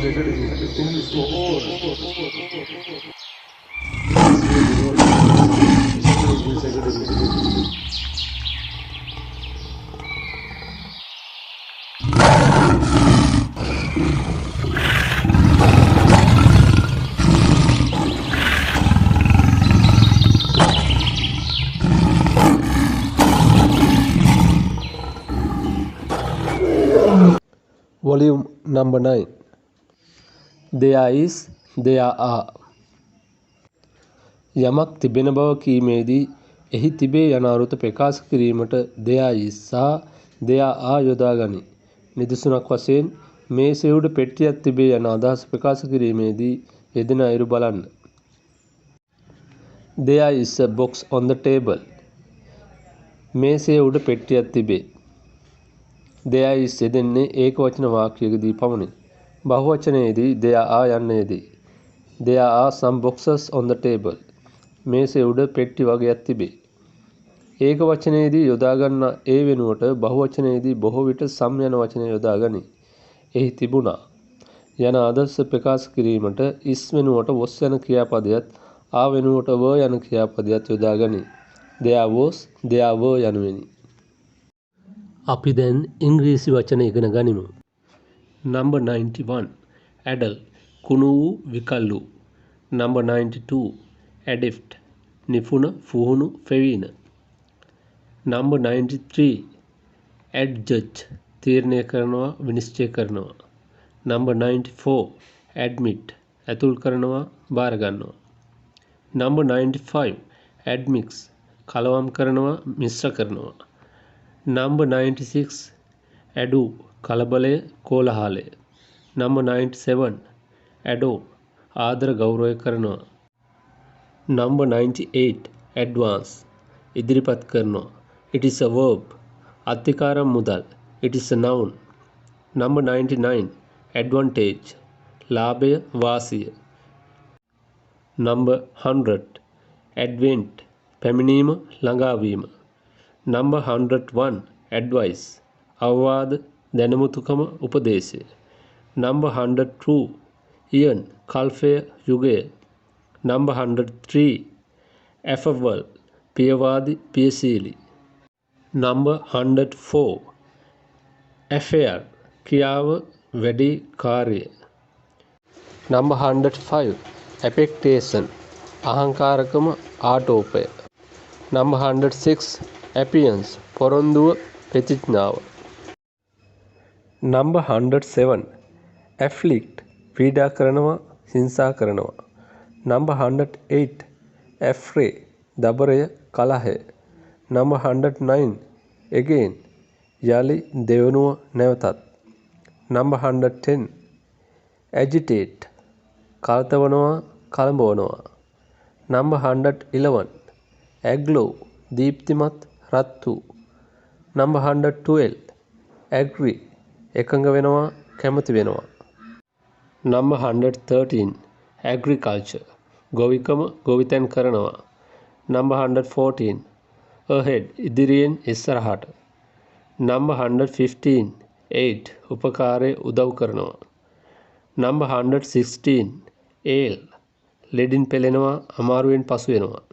English for all. Volume number 9. There is, there are. යමක් තිබෙන බව කීමේදී එහි තිබේ යන අරුත ප්‍රකාශ කිරීමට there is සහ there are යොදා ගනී. නිදසුනක් වශයෙන් මේසේ උඩ පෙට්ටියක් තිබේ යන අදහස ප්‍රකාශ කිරීමේදී යෙදෙන අයුරු බලන්න. There is a box on the table. මේසේ උඩ පෙට්ටියක් තිබේ. there is යෙදෙන්නේ ඒක වචන වාක්‍යයකදී පමණි. බහුවචනයේදී there are යන්න යෙදේ. There are some boxes on the table. මේසේ උඩ පෙට්ටි වගේක් තිබේ. ඒක වචනයේදී යොදා ගන්න ඒ වෙනුවට බහුවචනයේදී බොහෝ විට some යන වචනය යොදා ගනී. එහි තිබුණා යන අදහස ප්‍රකාශ කිරීමට is වෙනුවට was යන ක්‍රියාපදයක් are වෙනුවට were යන ක්‍රියාපදයක් යොදා ගනී. there was, there were යනුවෙනි. අපි දැන් ඉංග්‍රීසි වචන ඉගෙන ගනිමු. Number 91. Adult. කුණු වූ විකල් වූ. Number 92. Adept. නිපුණ පුහුණු ප්‍රවීණ. Number 93. Adjudge. තීරණය කරනවා විනිශ්චය කරනවා. Number 94. Admit. ඇතුල් කරනවා බාර ගන්නවා. Number 95. Admix. කලවම් කරනවා මිශ්‍ර කරනවා. Number 96. Ado. කලබලය කෝලහලය. Number 97. Adore. ආදර ගෞරවය කරනවා. Number 98. Advance. ඉදිරිපත් කරනවා. It is a verb. අත්තිකාරම් මුදල්. It is a noun. Number 99. Advantage. ලාභය වාසිය. Number 100. Advent. පැමිණීම ළඟාවීම. Number 101. Advice. අවවාද දැනුමුතුකම උපදේශය. Number 102. Eon. කල්පය යුගය. Number 103. Affable. පියවාදී පියශීලී. Number 104. Affair. ක්‍රියාව වැඩි කාර්යය. Number 105. Affectation. අහංකාරකම ආටෝපය. Number 106. Appearance. පොරොන්දුව ප්‍රතිඥාව. Number 107. Afflict. පීඩා කරනවා හිංසා කරනවා. Number 108. Affray. දබරය කලහය. Number 109. Again. යලි දෙවනුව නැවතත්. Number 110. Agitate. කල්තවනවා කලඹවනවා. Number 111. Aglow. දීප්තිමත් රත් වූ. Number 112. Agree. එකඟ වෙනවා කැමති වෙනවා. Number 113. Agriculture. ගොවිකම ගොවිතැන් කරනවා. Number 114. Ahead. ඉදිරියෙන් ඉස්සරහට. Number 115. Aid. උපකාරය උදව් කරනවා. Number 116. Ale. ලෙඩින් පෙළෙනවා අමාරුවෙන් පසු වෙනවා.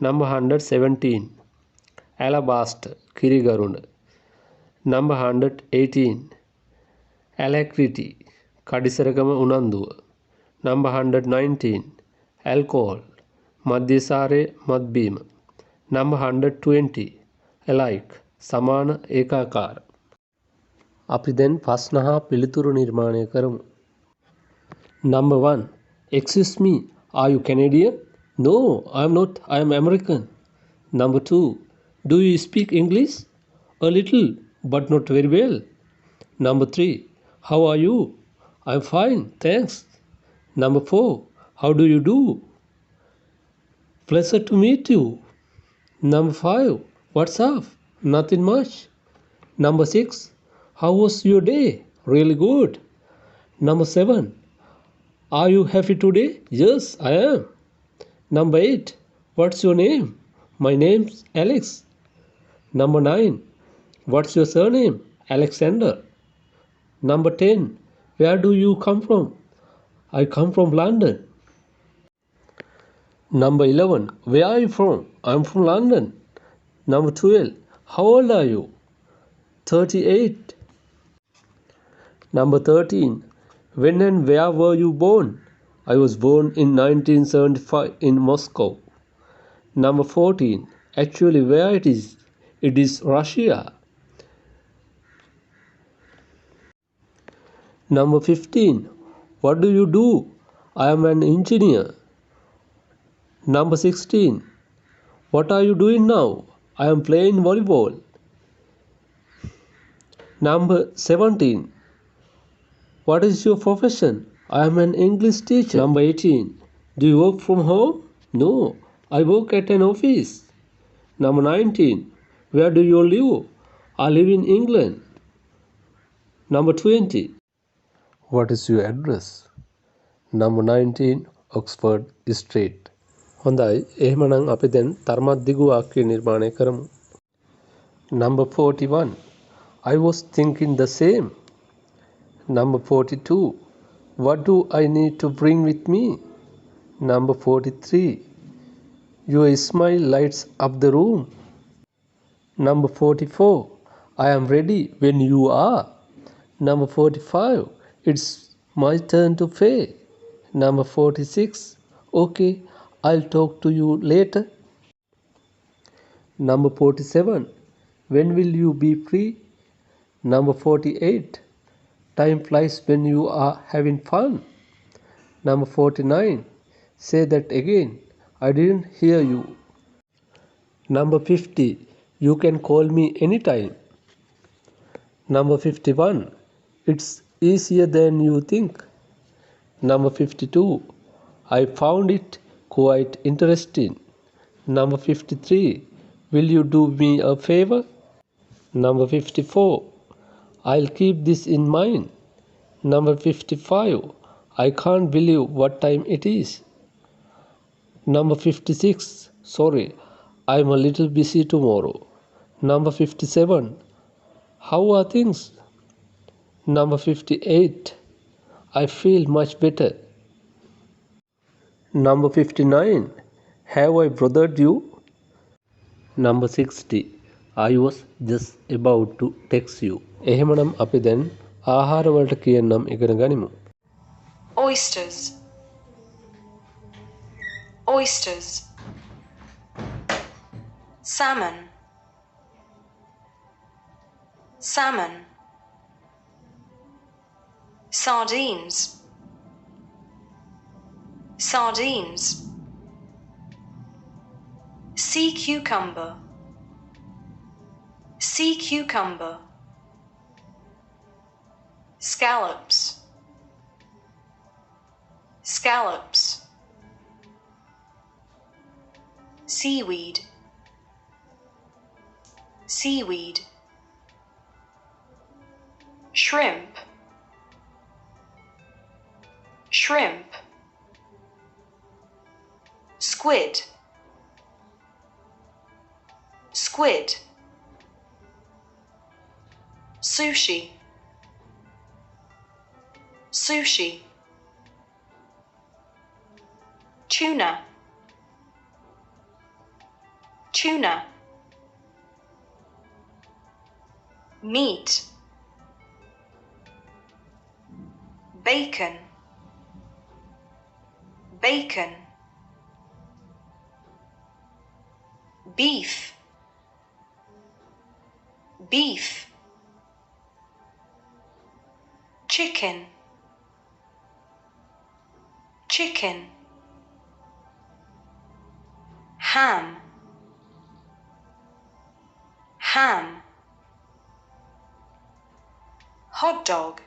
Number 117. Alabaster. කිරිගරුණ. Number 118. Alacrity. කඩිසරකම උනන්දුව. Number 119. Alcohol. මද්‍යසාරය මත්බීම. Number 120. Alike. සමාන ඒකාකාර. අපි දැන් ප්‍රශ්න හා පිළිතුරු නිර්මාණය කරමු. Number 1. Excuse me, are you Canadian? No, I am not. I am American. Number 2. Do you speak English? A little, but not very well. Number 3. How are you? I am fine, thanks. Number 4. How do you do? Pleasure to meet you. Number 5. What's up? Nothing much. Number 6. How was your day? Really good. Number 7. Are you happy today? Yes, I am. Number 8. What's your name? My name's Alex. Number 9. What's your surname? Alexander. Number 10. Where do you come from? I come from London. Number 11. Where are you from? I'm from London. Number 12. How old are you? 38. Number 13. When and where were you born? I was born in 1975 in Moscow. Number 14. Actually, where it is? It is Russia. Number 15. What do you do? I am an engineer. Number 16. What are you doing now? I am playing volleyball. Number 17. What is your profession? I am an English teacher. Number 18. Do you work from home? No, I work at an office. Number 19. Where do you live? I live in England. Number 20. What is your address? Number 19. Oxford Street. හොඳයි එහෙමනම් අපි දැන් තරමක් දිගු වාක්‍ය නිර්මාණය කරමු. Number 41. I was thinking the same. Number 42. What do I need to bring with me? Number 43. Your smile lights up the room. Number 44. I am ready when you are. Number 45. It's my turn to pay. Number 46. Okay, I'll talk to you later. Number 47. When will you be free? Number 48. Time flies when you are having fun. Number 49. Say that again. I didn't hear you. Number 50. You can call me anytime. Number 51. It's easier than you think. Number 52. I found it quite interesting. Number 53. Will you do me a favor? Number 54. I'll keep this in mind. Number 55. I can't believe what time it is. Number 56. Sorry, I'm a little busy tomorrow. Number 57. How are things? Number 58. I feel much better. Number 59. Have I bothered you? Number 60. I was just about to text you. එහෙමනම් අපි දැන් ආහාර වලට කියන්නම් ඉගෙන ගනිමු. Oysters. Oysters. Salmon. Salmon. Sardines. Sardines. Sea cucumber. Sea cucumber. Scallops. Scallops. Seaweed. Seaweed. Shrimp. Shrimp. Squid. Squid. Sushi. Sushi. Tuna. Tuna. Meat. Bacon. Bacon. Beef. Beef. Chicken. Chicken. Ham. Ham. Hot dog.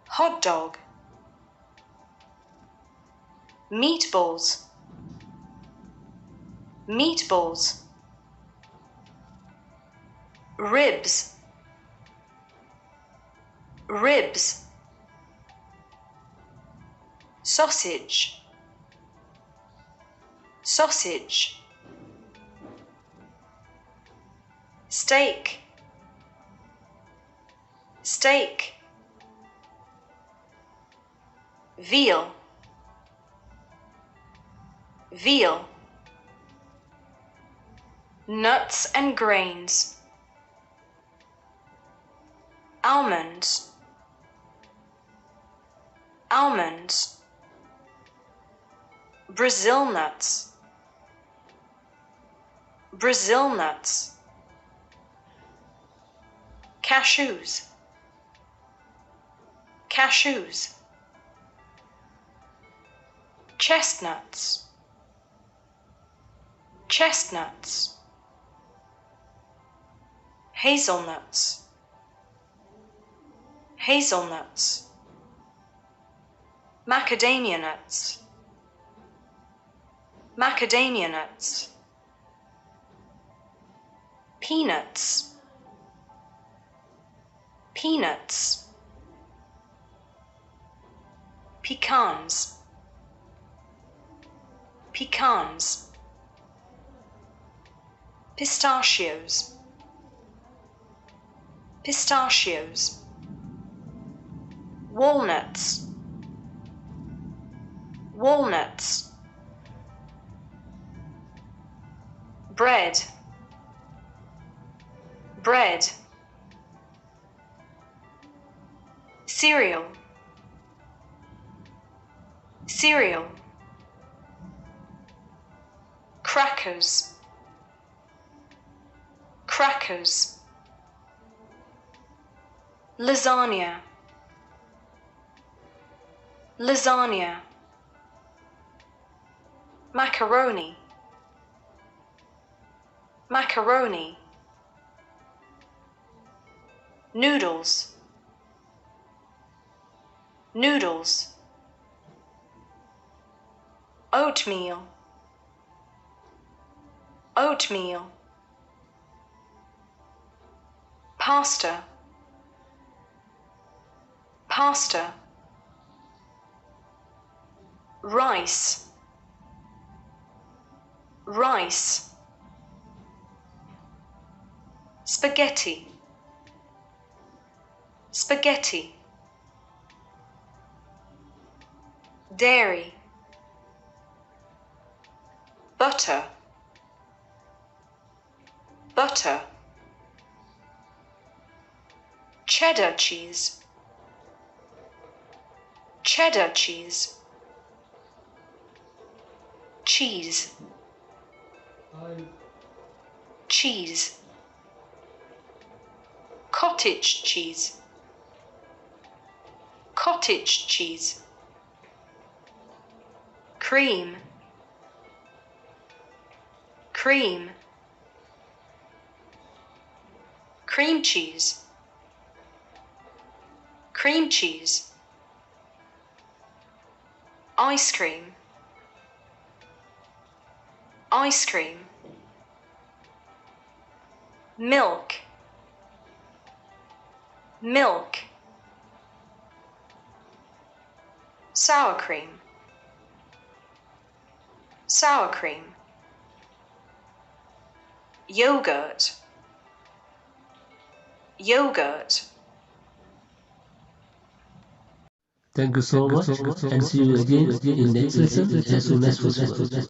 Hot dog. Meatballs. Meatballs. Ribs. Ribs. Sausage. Sausage. Steak. Steak. veal, veal. Nuts and grains, almonds, almonds. Brazil nuts, Brazil nuts. Cashews, cashews. Chestnuts, chestnuts. Hazelnuts, hazelnuts. Macadamia nuts, macadamia nuts. Peanuts, peanuts. Pecans, pecans. Pistachios, pistachios. Walnuts, walnuts. Bread, bread. Cereal, cereal. Crackers, crackers. Lasagna, lasagna. Macaroni, macaroni. Noodles, noodles. Oatmeal, oatmeal. Pasta, pasta. Rice, rice. Spaghetti, spaghetti. Dairy, butter, butter. Cheddar cheese, cheddar cheese. Cheese, cheese. Cottage cheese, cottage cheese. Cream, cream. Cream cheese, cream cheese. Ice cream, ice cream. Milk, milk. Sour cream, sour cream. Yogurt, yogurt. Thank you so much and see you again in next lesson as soon as possible.